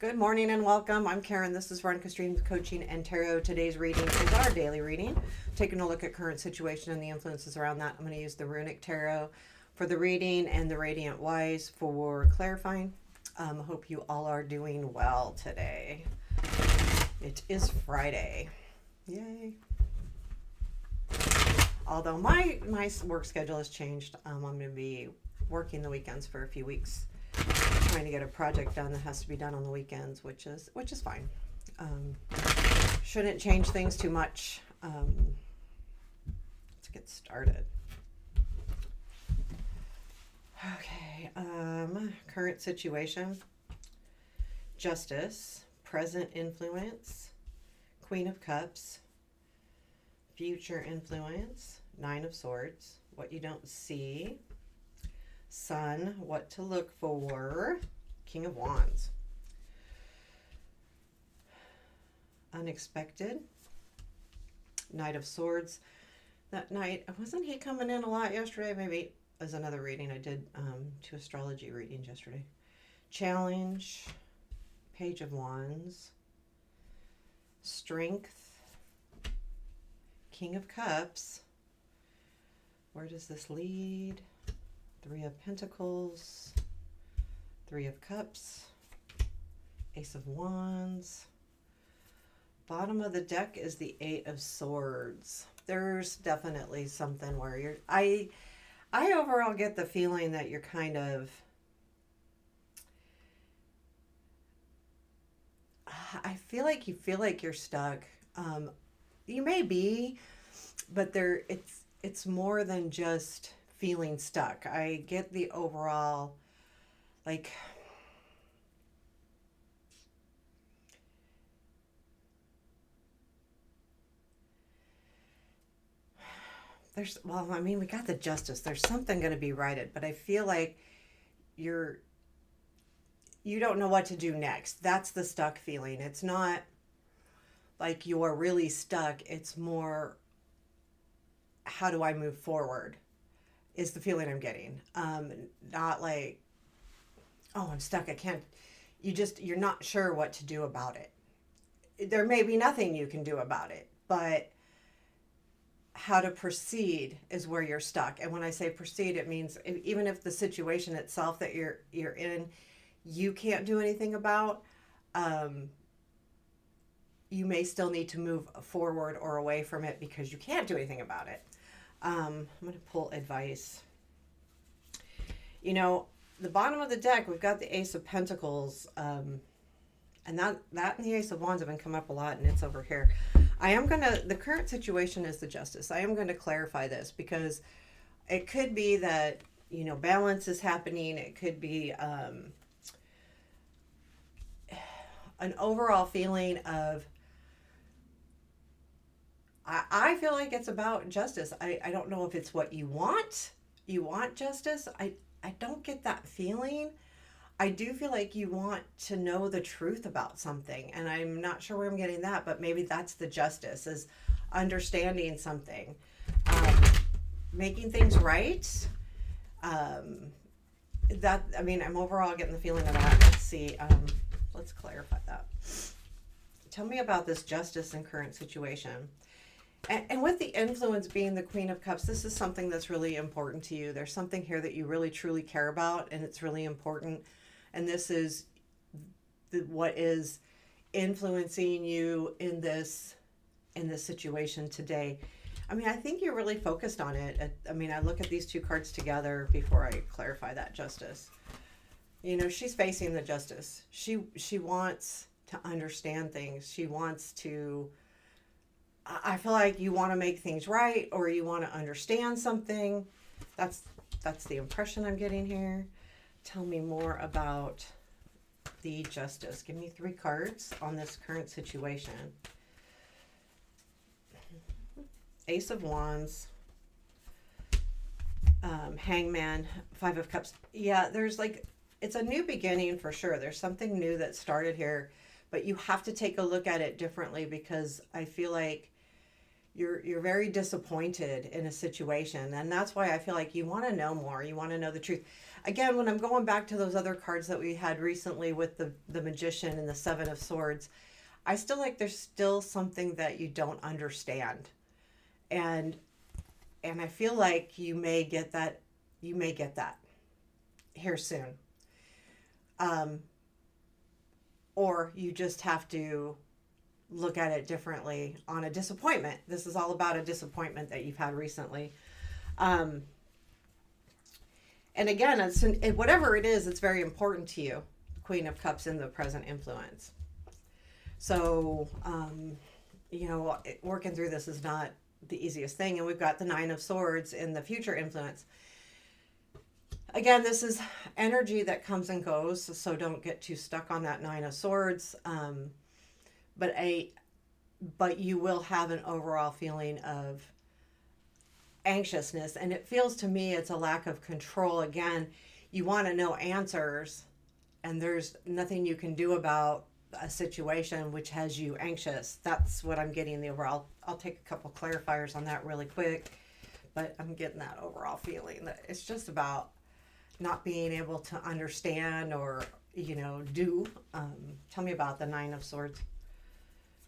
Good morning and welcome. I'm Karen. This is Runic Streams Coaching and Tarot. Today's reading is our daily reading, taking a look at current situation and the influences around that. I'm going to use the Runic Tarot for the reading and the Radiant Wise for clarifying. Hope you all are doing well today. It is Friday. Yay. Although my work schedule has changed, I'm going to be working the weekends for a few weeks, trying to get a project done that has to be done on the weekends, which is fine. Shouldn't change things too much. Let's get started. Okay, current situation, justice, present influence, Queen of Cups, future influence, Nine of Swords, what you don't see, Sun, what to look for, King of Wands, unexpected, Knight of Swords. That night, wasn't he coming in a lot yesterday? Maybe as another reading. I did 2 astrology readings yesterday. Challenge, Page of Wands, strength, King of Cups. Where does this lead? 3 of Pentacles, 3 of Cups, Ace of Wands. Bottom of the deck is the 8 of Swords. There's definitely something where you're... I overall get the feeling that you're kind of... I feel like you're stuck. You may be, but it's more than just feeling stuck. I get the overall, like, we got the justice. There's something going to be righted, but I feel like you don't know what to do next. That's the stuck feeling. It's not like you're really stuck. It's more, how do I move forward? Is the feeling I'm getting. Not like, oh, I'm stuck, I can't. You're not sure what to do about it. There may be nothing you can do about it, but how to proceed is where you're stuck. And when I say proceed, it means even if the situation itself that you're in, you can't do anything about, you may still need to move forward or away from it because you can't do anything about it. I'm going to pull advice. You know, the bottom of the deck, we've got the Ace of Pentacles, and that and the Ace of Wands have been come up a lot, and it's over here. The current situation is the Justice. I am going to clarify this because it could be that, balance is happening. It could be an overall feeling of, I feel like it's about justice. I don't know if it's what you want. You want justice. I don't get that feeling. I do feel like you want to know the truth about something, and I'm not sure where I'm getting that, but maybe that's the justice, is understanding something, making things right. I'm overall getting the feeling of that. Let's see. Let's clarify that. Tell me about this justice and current situation. And with the influence being the Queen of Cups, this is something that's really important to you. There's something here that you really truly care about, and it's really important. And this is what is influencing you in this situation today. I think you're really focused on it. I look at these 2 cards together before I clarify that justice. She's facing the justice. She wants to understand things. She wants to... I feel like you want to make things right, or you want to understand something. That's the impression I'm getting here. Tell me more about the justice. Give me 3 cards on this current situation. Ace of Wands, Hangman, 5 of Cups. Yeah, it's a new beginning for sure. There's something new that started here, but you have to take a look at it differently, because I feel like you're very disappointed in a situation, and that's why I feel like you want to know more. You want to know the truth. Again, when I'm going back to those other cards that we had recently with the Magician and the Seven of Swords, I still like there's still something that you don't understand, and I feel like you may get that. You may get that here soon, um, or you just have to look at it differently on a disappointment. This is all about a disappointment that you've had recently. Um, and again, whatever it is, it's very important to you. Queen of Cups in the present influence. So, working through this is not the easiest thing. And we've got the Nine of Swords in the future influence. Again, this is energy that comes and goes, so don't get too stuck on that Nine of Swords. But you will have an overall feeling of anxiousness, and it feels to me it's a lack of control. Again, you want to know answers, and there's nothing you can do about a situation which has you anxious. That's what I'm getting the overall. I'll take a couple clarifiers on that really quick, but I'm getting that overall feeling that it's just about not being able to understand or do. Tell me about the Nine of Swords.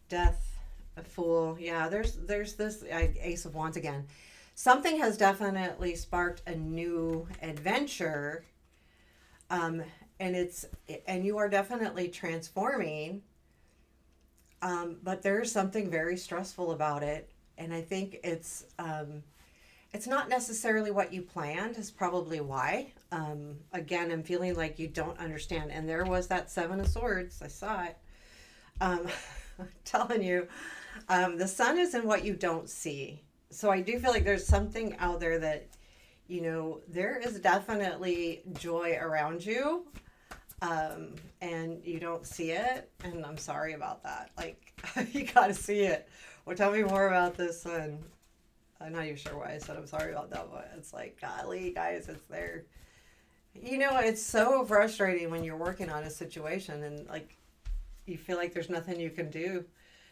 Death, a Fool. Yeah, there's this Ace of Wands again. Something has definitely sparked a new adventure, and you are definitely transforming. But there's something very stressful about it, and I think it's not necessarily what you planned. Is probably why. Again, I'm feeling like you don't understand, and there was that Seven of Swords. I saw it. I'm telling you, the sun is in what you don't see. So I do feel like there's something out there that, there is definitely joy around you, and you don't see it. And I'm sorry about that. Like, you got to see it. Well, tell me more about this sun. I'm not even sure why I said I'm sorry about that, but it's like, golly, guys, it's there. It's so frustrating when you're working on a situation and, like, you feel like there's nothing you can do.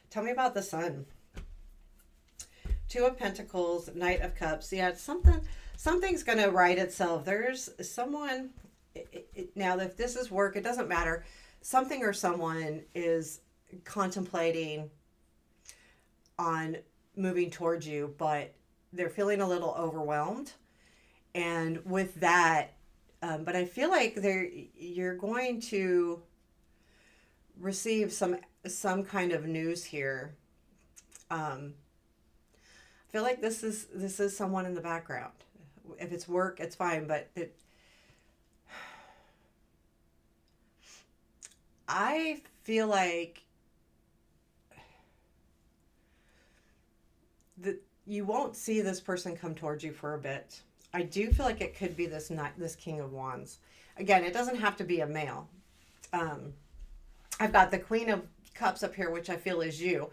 Tell me about the sun. Two of Pentacles, Knight of Cups. Yeah, something's going to right itself. There's someone, now if this is work, it doesn't matter. Something or someone is contemplating on moving towards you, but they're feeling a little overwhelmed. And with that, but I feel like you're going to receive some kind of news here. I feel like this is someone in the background. If it's work, it's fine, but I feel like you won't see this person come towards you for a bit. I do feel like it could be this King of Wands. Again, it doesn't have to be a male. I've got the Queen of Cups up here, which I feel is you.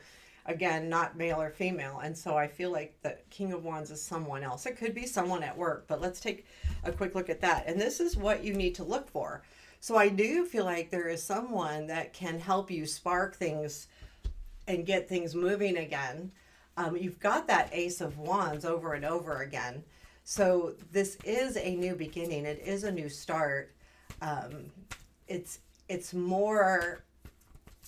Again, not male or female. And so I feel like the King of Wands is someone else. It could be someone at work, but let's take a quick look at that. And this is what you need to look for. So I do feel like there is someone that can help you spark things and get things moving again. You've got that Ace of Wands over and over again. So this is a new beginning. It is a new start. It's more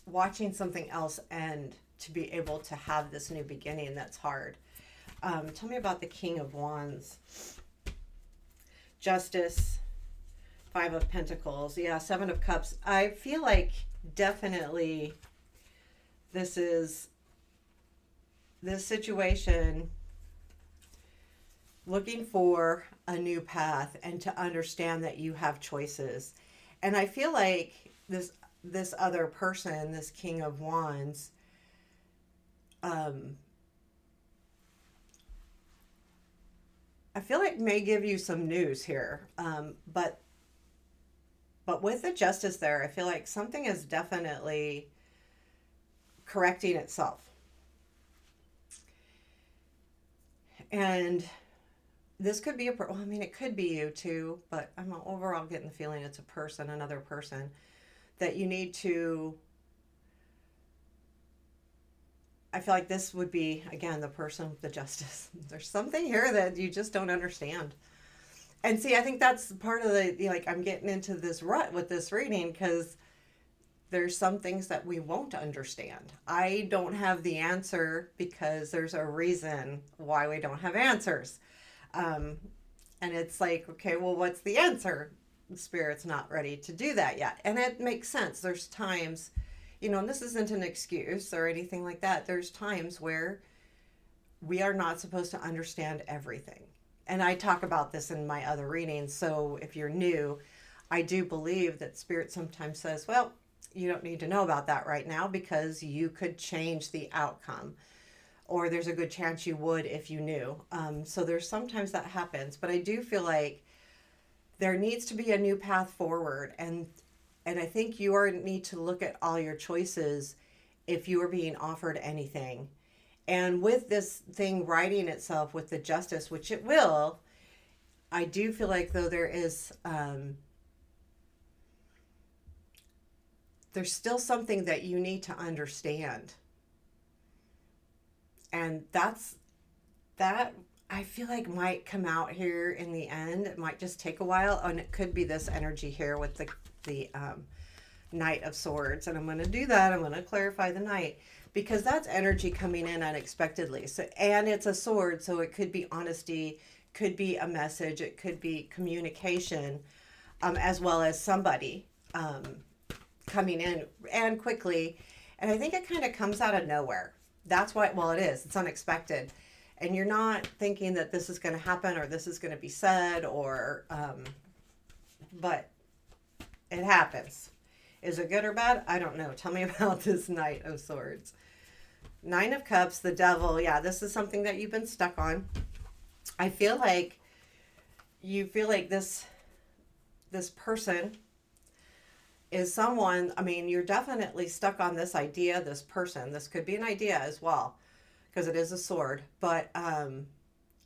watching something else end to be able to have this new beginning. That's hard. Tell me about the King of Wands. Justice, Five of Pentacles. Yeah, Seven of Cups. I feel like definitely this situation looking for a new path and to understand that you have choices. And I feel like this other person, this King of Wands, I feel like may give you some news here. But with the Justice there, I feel like something is definitely correcting itself. And this could be it could be you too, but I'm overall getting the feeling it's a person, another person, that you need to I feel like this would be, again, the person with the justice. There's something here that you just don't understand. And see, I think that's part of like, I'm getting into this rut with this reading because there's some things that we won't understand. I don't have the answer because there's a reason why we don't have answers. Um, and it's like, okay, well, what's the answer? The spirit's not ready to do that yet. And it makes sense. There's times, and this isn't an excuse or anything like that. There's times where we are not supposed to understand everything. And I talk about this in my other readings. So if you're new, I do believe that spirit sometimes says, well, you don't need to know about that right now because you could change the outcome, or there's a good chance you would if you knew. So there's sometimes that happens, but I do feel like there needs to be a new path forward, and I think need to look at all your choices if you are being offered anything. And with this thing writing itself with the justice, which it will, I do feel like though there's still something that you need to understand. And that I feel like might come out here in the end. It might just take a while, and it could be this energy here with the Knight of Swords. And I'm going to do that. I'm going to clarify the Knight because that's energy coming in unexpectedly. So, and it's a sword, so it could be honesty, could be a message, it could be communication, as well as somebody coming in and quickly. And I think it kind of comes out of nowhere. That's why, well, it is. It's unexpected. And you're not thinking that this is going to happen or this is going to be said but it happens. Is it good or bad? I don't know. Tell me about this Knight of Swords. Nine of Cups, the Devil. Yeah, this is something that you've been stuck on. I feel like you feel like this person is someone, you're definitely stuck on this idea, this person. This could be an idea as well, because it is a sword, but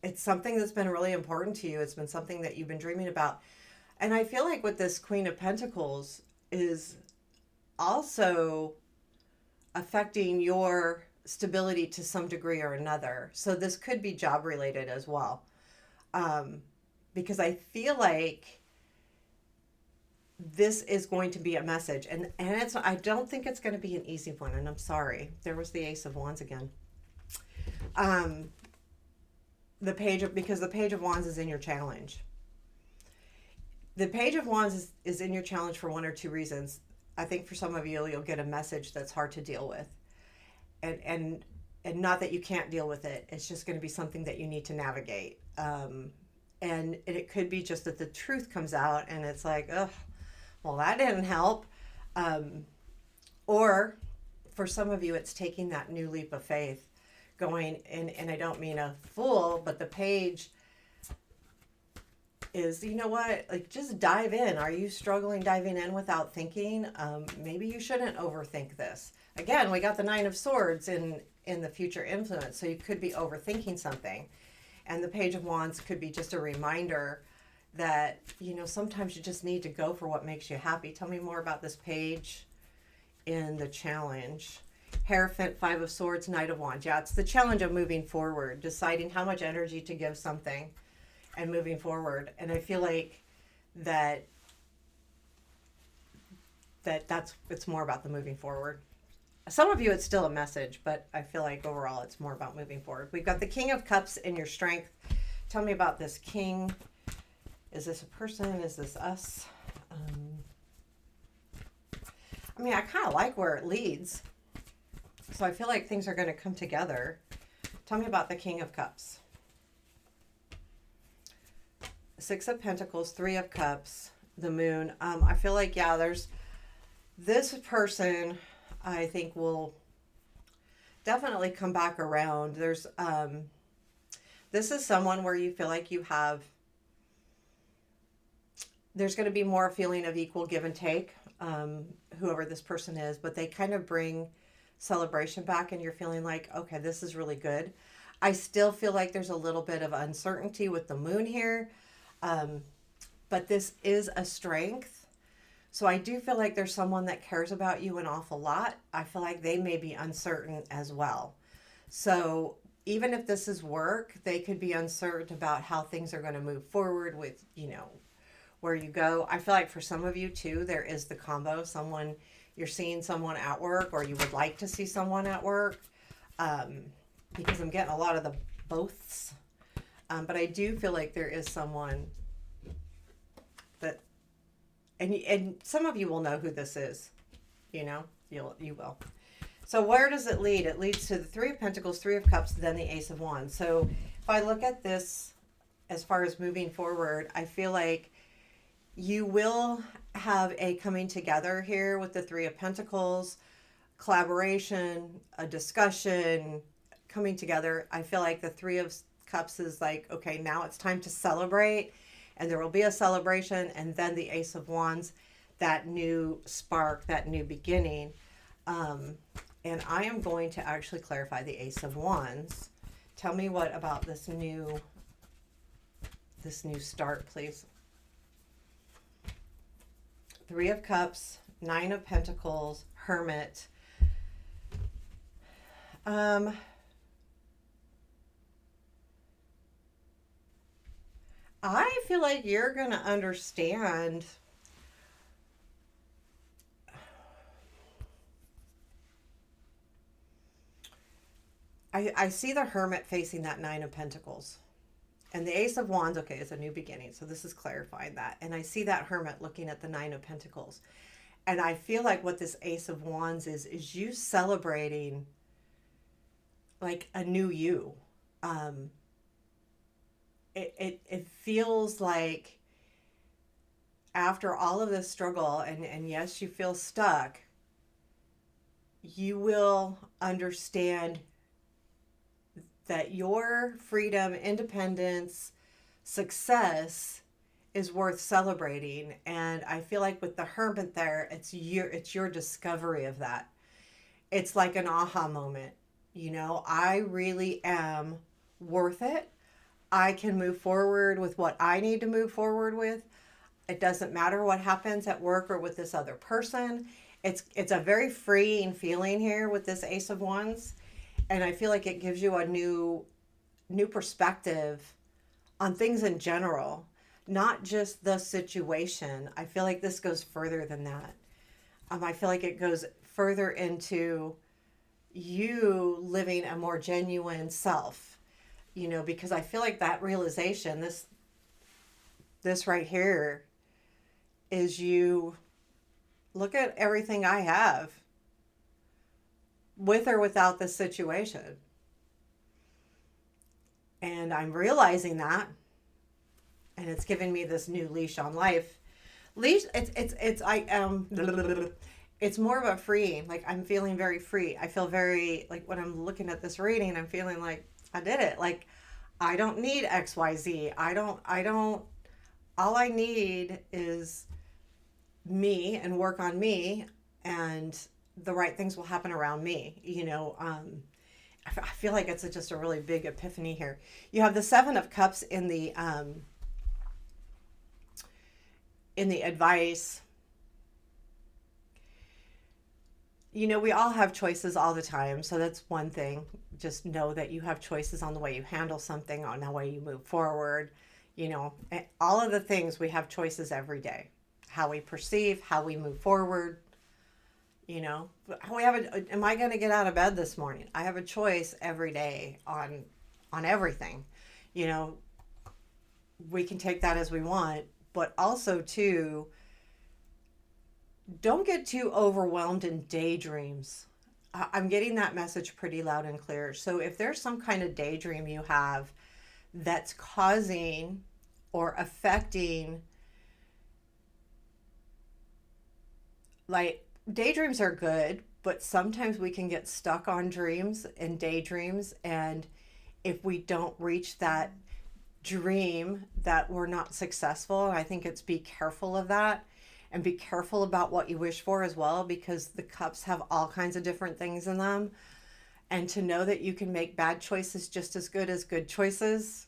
it's something that's been really important to you. It's been something that you've been dreaming about. And I feel like with this Queen of Pentacles is also affecting your stability to some degree or another. So this could be job related as well. Because I feel like this is going to be a message, and I don't think it's going to be an easy one, and I'm sorry. There was the Ace of Wands again. Because the Page of Wands is in your challenge. The Page of Wands is in your challenge for one or two reasons. I think for some of you, you'll get a message that's hard to deal with, and not that you can't deal with it. It's just going to be something that you need to navigate. And it could be just that the truth comes out, and it's like, ugh, well, that didn't help. Or for some of you, it's taking that new leap of faith, going, and I don't mean a fool, but the page is, you know what, like, just dive in. Are you struggling diving in without thinking? Maybe you shouldn't overthink this. Again, we got the Nine of Swords in the future influence, so you could be overthinking something. And the Page of Wands could be just a reminder that, sometimes you just need to go for what makes you happy. Tell me more about this page in the challenge. Hierophant, Five of Swords, Knight of Wands. Yeah, it's the challenge of moving forward, deciding how much energy to give something and moving forward. And I feel like it's more about the moving forward. Some of you, it's still a message, but I feel like overall it's more about moving forward. We've got the King of Cups in your strength. Tell me about this king. Is this a person? Is this us? I kind of like where it leads. So I feel like things are going to come together. Tell me about the King of Cups. Six of Pentacles, Three of Cups, the Moon. I feel like, yeah, there's this person I think will definitely come back around. There's this is someone where you feel like there's going to be more a feeling of equal give and take, whoever this person is, but they kind of bring celebration back, and you're feeling like, okay, this is really good. I still feel like there's a little bit of uncertainty with the moon here, but this is a strength. So I do feel like there's someone that cares about you an awful lot. I feel like they may be uncertain as well. So even if this is work, they could be uncertain about how things are going to move forward with, where you go. I feel like for some of you too, there is the combo. Someone, you're seeing someone at work, or you would like to see someone at work, um, because I'm getting a lot of the boths. But I do feel like there is someone that, and some of you will know who this is. You will. So where does it lead? It leads to the Three of Pentacles, Three of Cups, then the Ace of Wands. So if I look at this as far as moving forward, I feel like you will have a coming together here with the Three of Pentacles, collaboration, a discussion, coming together. I feel like the Three of Cups is like, okay, now it's time to celebrate, and there will be a celebration. And then the Ace of Wands, that new spark, that new beginning. And I am going to actually clarify the Ace of Wands. Tell me what about this new start, please. Three of Cups, Nine of Pentacles, Hermit. I feel like you're going to understand. I see the Hermit facing that Nine of Pentacles. And the Ace of Wands, okay, is a new beginning. So this is clarifying that. And I see that Hermit looking at the Nine of Pentacles. And I feel like what this Ace of Wands is you celebrating like a new you. It feels like after all of this struggle, and yes, you feel stuck, you will understand that your freedom, independence, success is worth celebrating. And I feel like with the Hermit there, it's your discovery of that. It's like an aha moment. I really am worth it. I can move forward with what I need to move forward with. It doesn't matter what happens at work or with this other person. It's a very freeing feeling here with this Ace of Wands. And I feel like it gives you a new perspective on things in general, not just the situation. I feel like this goes further than that. I feel like it goes further into you living a more genuine self, because I feel like that realization, this right here, is you look at everything I have with or without this situation. And I'm realizing that, and it's giving me this new leash on life. It's more of a freeing. Like, I'm feeling very free. I feel very, like, when I'm looking at this reading, I'm feeling like I did it. Like, I don't need XYZ. All I need is me and work on me, and the right things will happen around me. I feel like it's just a really big epiphany here. You have the Seven of Cups in the advice. We all have choices all the time. So that's one thing. Just know that you have choices on the way you handle something, on the way you move forward. All of the things, we have choices every day. How we perceive, how we move forward. Am I going to get out of bed this morning? I have a choice every day on everything. We can take that as we want, but also too, don't get too overwhelmed in daydreams. I'm getting that message pretty loud and clear. So if there's some kind of daydream you have that's causing or affecting, like, daydreams are good, but sometimes we can get stuck on dreams and daydreams. And if we don't reach that dream, that we're not successful. And I think it's be careful of that, and be careful about what you wish for as well, because the cups have all kinds of different things in them. And to know that you can make bad choices just as good choices.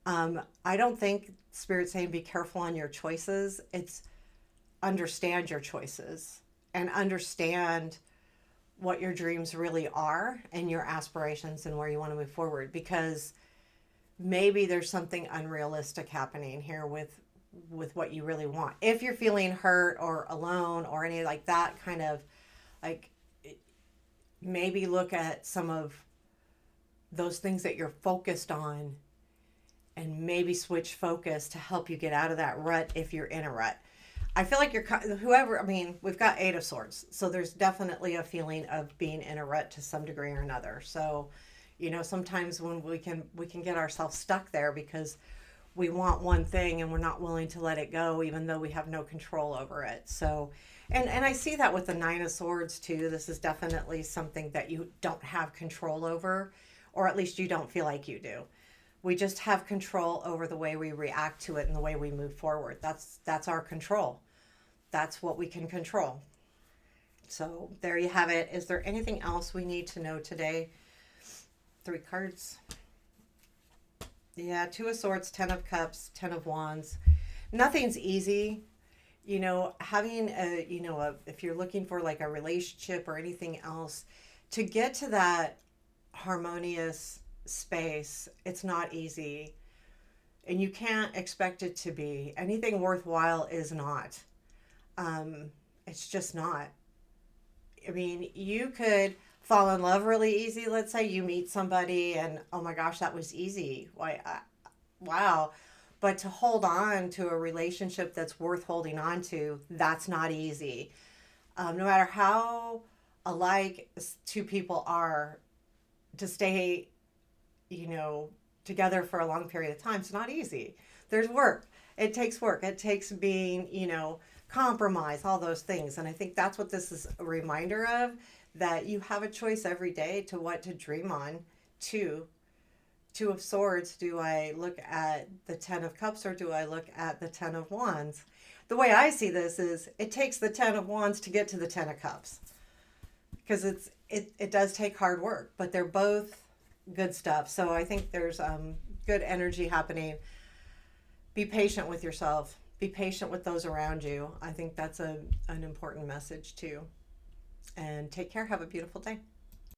I don't think Spirit's saying be careful on your choices. It's understand your choices and understand what your dreams really are and your aspirations and where you want to move forward, because maybe there's something unrealistic happening here with what you really want. If you're feeling hurt or alone or any like that kind of like, maybe look at some of those things that you're focused on and maybe switch focus to help you get out of that rut if you're in a rut. I feel like you're whoever. I mean, we've got Eight of Swords, so there's definitely a feeling of being in a rut to some degree or another. So, sometimes when we can get ourselves stuck there because we want one thing and we're not willing to let it go, even though we have no control over it. So, and I see that with the Nine of Swords too. This is definitely something that you don't have control over, or at least you don't feel like you do. We just have control over the way we react to it and the way we move forward. That's our control. That's what we can control. So there you have it. Is there anything else we need to know today? 3 cards. Yeah, Two of Swords, 10 of Cups, 10 of Wands. Nothing's easy. Having if you're looking for like a relationship or anything else, to get to that harmonious space, it's not easy. And you can't expect it to be. Anything worthwhile is not. It's just not. I mean, you could fall in love really easy. Let's say you meet somebody and, oh my gosh, that was easy. Why, wow. But to hold on to a relationship that's worth holding on to, that's not easy. No matter how alike two people are, to stay, together for a long period of time, it's not easy. There's work. It takes work. It takes being, compromise, all those things. And I think that's what this is a reminder of, that you have a choice every day to what to dream on. Two of Swords, do I look at the 10 of Cups or do I look at the 10 of Wands? The way I see this is it takes the 10 of Wands to get to the 10 of Cups. Because it does take hard work, but they're both good stuff. So I think there's good energy happening. Be patient with yourself. Be patient with those around you. I think that's an important message too. And take care. Have a beautiful day.